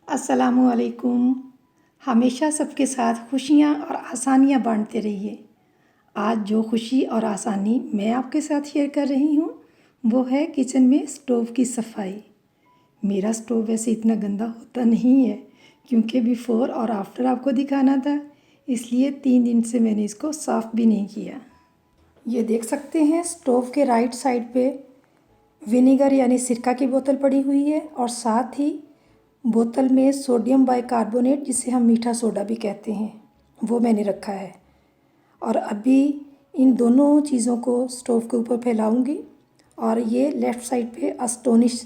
अस्सलामुअलैकुम। हमेशा सबके साथ खुशियाँ और आसानियाँ बांटते रहिए। आज जो खुशी और आसानी मैं आपके साथ शेयर कर रही हूँ वो है किचन में स्टोव की सफाई। मेरा स्टोव वैसे इतना गंदा होता नहीं है क्योंकि बिफ़ोर और आफ्टर आपको दिखाना था, इसलिए 3 दिन से मैंने इसको साफ़ भी नहीं किया। ये देख सकते हैं स्टोव के राइट साइड पे विनेगर यानी सिरका की बोतल पड़ी हुई है और साथ ही बोतल में सोडियम बाइकार्बोनेट जिसे हम मीठा सोडा भी कहते हैं वो मैंने रखा है। और अभी इन दोनों चीज़ों को स्टोव के ऊपर फैलाऊंगी। और ये लेफ़्ट साइड पे एस्टोनिश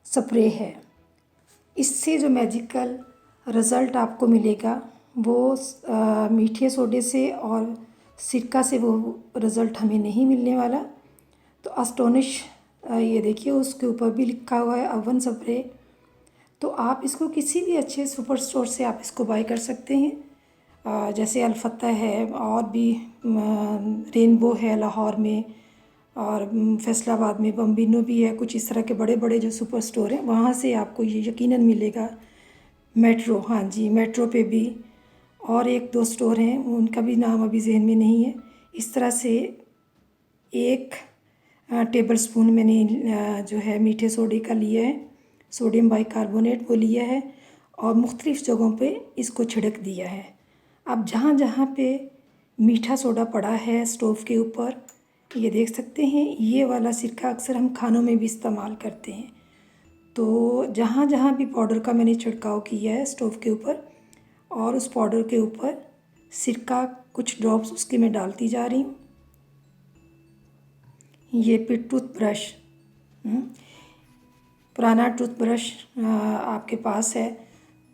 स्प्रे है। इससे जो मैजिकल रिज़ल्ट आपको मिलेगा वो मीठे सोडे से और सिरका से वो रिज़ल्ट हमें नहीं मिलने वाला। तो एस्टोनिश ये देखिए उसके ऊपर भी लिखा हुआ है ओवन स्प्रे। तो आप इसको किसी भी अच्छे सुपर स्टोर से आप इसको बाय कर सकते हैं, जैसे अलफत्ता है और भी रेनबो है लाहौर में और फैसलाबाद में बम्बिनो भी है। कुछ इस तरह के बड़े बड़े जो सुपर स्टोर हैं वहाँ से आपको ये यकीनन मिलेगा। मेट्रो, हाँ जी, मेट्रो पे भी और एक दो स्टोर हैं उनका भी नाम अभी जहन में नहीं है। इस तरह से एक टेबल स्पून मैंने जो है मीठे सोडे का लिया है, सोडियम बाइकार्बोनेट वो लिया है और मुख्तलिफ़ जगहों पे इसको छिड़क दिया है। अब जहाँ जहाँ पे मीठा सोडा पड़ा है स्टोव के ऊपर, ये देख सकते हैं ये वाला सिरका अक्सर हम खानों में भी इस्तेमाल करते हैं। तो जहाँ जहाँ भी पाउडर का मैंने छिड़काव किया है स्टोव के ऊपर और उस पाउडर के ऊपर सिरका कुछ ड्रॉप्स उसके मैं डालती जा रही हूँ। ये पे टूथब्रश, पुराना टूथब्रश आपके पास है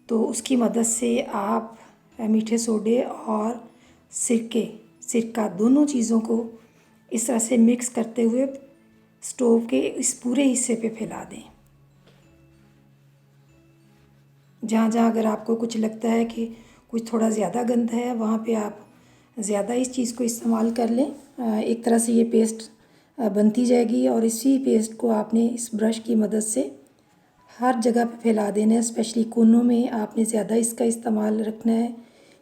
तो उसकी मदद से आप मीठे सोडे और सिरका दोनों चीज़ों को इस तरह से मिक्स करते हुए स्टोव के इस पूरे हिस्से पे फैला दें। जहाँ जहाँ अगर आपको कुछ लगता है कि कुछ थोड़ा ज़्यादा गंदा है वहाँ पे आप ज़्यादा इस चीज़ को इस्तेमाल कर लें। एक तरह से ये पेस्ट बनती जाएगी और इसी पेस्ट को आपने इस ब्रश की मदद से हर जगह पे फैला देना है। स्पेशली कोनों में आपने ज़्यादा इसका इस्तेमाल रखना है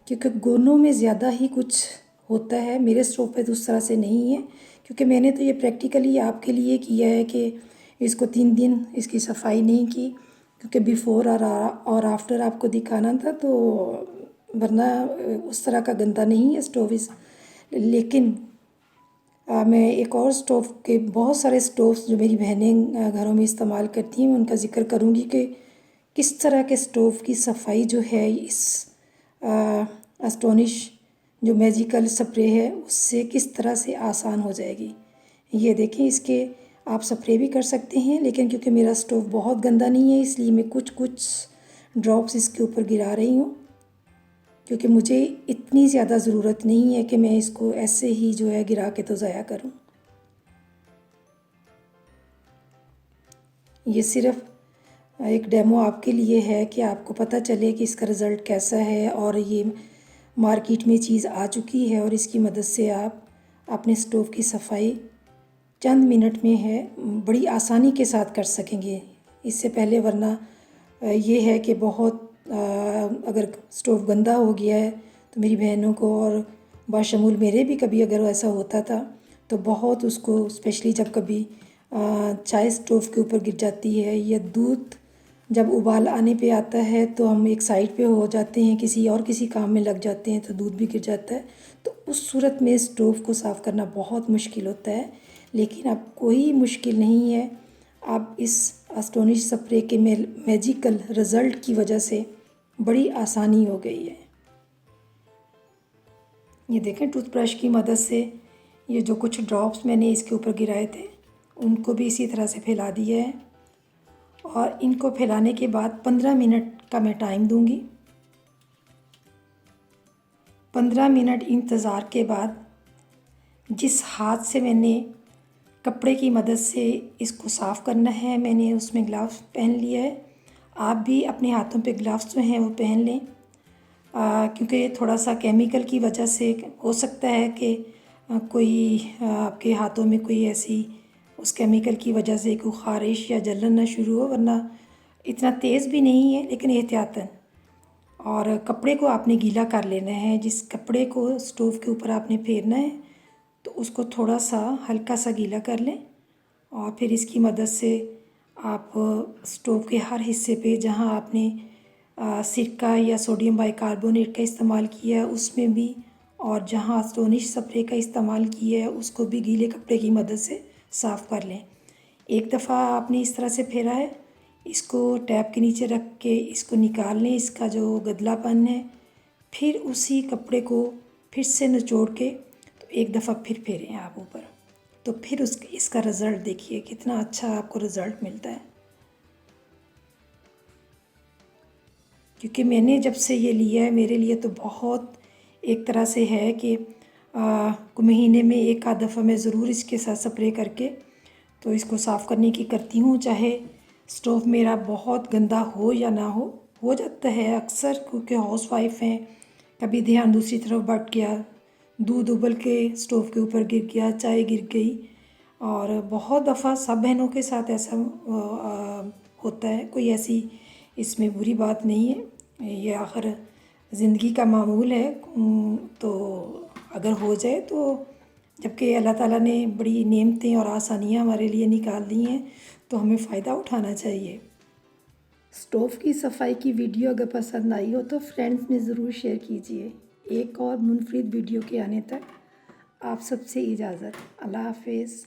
क्योंकि कोनों में ज़्यादा ही कुछ होता है। मेरे स्टोव पे तो उस तरह से नहीं है क्योंकि मैंने तो ये प्रैक्टिकली आपके लिए किया है कि इसको 3 दिन इसकी सफाई नहीं की क्योंकि बिफ़ोर और आफ्टर आपको दिखाना था, तो वरना उस तरह का गंदा नहीं है स्टोव लेकिन मैं एक और स्टोव के बहुत सारे स्टोव्स जो मेरी बहनें घरों में इस्तेमाल करती हैं उनका ज़िक्र करूँगी कि किस तरह के स्टोव की सफाई जो है इस एस्टोनिश जो मैजिकल स्प्रे है उससे किस तरह से आसान हो जाएगी। ये देखें, इसके आप स्प्रे भी कर सकते हैं लेकिन क्योंकि मेरा स्टोव बहुत गंदा नहीं है इसलिए मैं कुछ कुछ ड्रॉप्स इसके ऊपर गिरा रही हूँ क्योंकि मुझे इतनी ज़्यादा ज़रूरत नहीं है कि मैं इसको ऐसे ही जो है गिरा के तो ज़ाया करूँ। ये सिर्फ एक डेमो आपके लिए है कि आपको पता चले कि इसका रिज़ल्ट कैसा है। और ये मार्केट में चीज़ आ चुकी है और इसकी मदद से आप अपने स्टोव की सफाई चंद मिनट में है बड़ी आसानी के साथ कर सकेंगे। इससे पहले वरना ये है कि बहुत अगर स्टोव गंदा हो गया है तो मेरी बहनों को और बाशमूल मेरे भी कभी अगर ऐसा होता था तो बहुत उसको, स्पेशली जब कभी चाय स्टोव के ऊपर गिर जाती है या दूध जब उबाल आने पे आता है तो हम एक साइड पे हो जाते हैं, किसी काम में लग जाते हैं तो दूध भी गिर जाता है। तो उस सूरत में स्टोव को साफ़ करना बहुत मुश्किल होता है। लेकिन अब कोई मुश्किल नहीं है, अब इस एस्टोनिश स्प्रे के मैजिकल रिज़ल्ट की वजह से बड़ी आसानी हो गई है। ये देखें, टूथब्रश की मदद से ये जो कुछ ड्रॉप्स मैंने इसके ऊपर गिराए थे उनको भी इसी तरह से फैला दिया है। और इनको फैलाने के बाद 15 मिनट का मैं टाइम दूंगी। 15 मिनट इंतज़ार के बाद जिस हाथ से मैंने कपड़े की मदद से इसको साफ़ करना है मैंने उसमें ग्लव्स पहन लिया है। आप भी अपने हाथों पे ग्लव्स जो हैं वो पहन लें क्योंकि थोड़ा सा केमिकल की वजह से हो सकता है कि कोई आपके हाथों में कोई ऐसी उस केमिकल की वजह से कोई ख़ारिश या जलन ना शुरू हो, वरना इतना तेज़ भी नहीं है लेकिन एहतियातन। और कपड़े को आपने गीला कर लेना है। जिस कपड़े को स्टोव के ऊपर आपने फेरना है तो उसको थोड़ा सा हल्का सा गीला कर लें और फिर इसकी मदद से आप स्टोव के हर हिस्से पे जहाँ आपने सिरका या सोडियम बाइकार्बोनेट का इस्तेमाल किया है उसमें भी, और जहाँ एस्टोनिश स्प्रे का इस्तेमाल किया है उसको भी गीले कपड़े की मदद से साफ़ कर लें। एक दफ़ा आपने इस तरह से फेरा है, इसको टैप के नीचे रख के इसको निकाल लें, इसका जो गदलापन है। फिर उसी कपड़े को फिर से निचोड़ के तो एक दफ़ा फिर फेरें आप ऊपर, तो फिर इसका रिज़ल्ट देखिए कितना अच्छा आपको रिज़ल्ट मिलता है। क्योंकि मैंने जब से ये लिया है मेरे लिए तो बहुत एक तरह से है कि महीने में एक आध दफ़ा मैं ज़रूर इसके साथ स्प्रे करके तो इसको साफ़ करने की करती हूँ। चाहे स्टोव मेरा बहुत गंदा हो या ना हो जाता है अक्सर, क्योंकि हाउसवाइफ हैं, कभी ध्यान दूसरी तरफ बट गया, दूध उबल के स्टोव के ऊपर गिर गया, चाय गिर गई। और बहुत दफ़ा सब बहनों के साथ ऐसा होता है, कोई ऐसी इसमें बुरी बात नहीं है, ये आखिर ज़िंदगी का मामूल है। तो अगर हो जाए तो, जबकि अल्लाह ताला ने बड़ी नेमतें और आसानियाँ हमारे लिए निकाल दी हैं तो हमें फ़ायदा उठाना चाहिए। स्टोव की सफाई की वीडियो अगर पसंद आई हो तो फ्रेंड्स में ज़रूर शेयर कीजिए। एक और मुनफरिद वीडियो के आने तक आप सबसे इजाज़त। अल्लाह हाफिज़।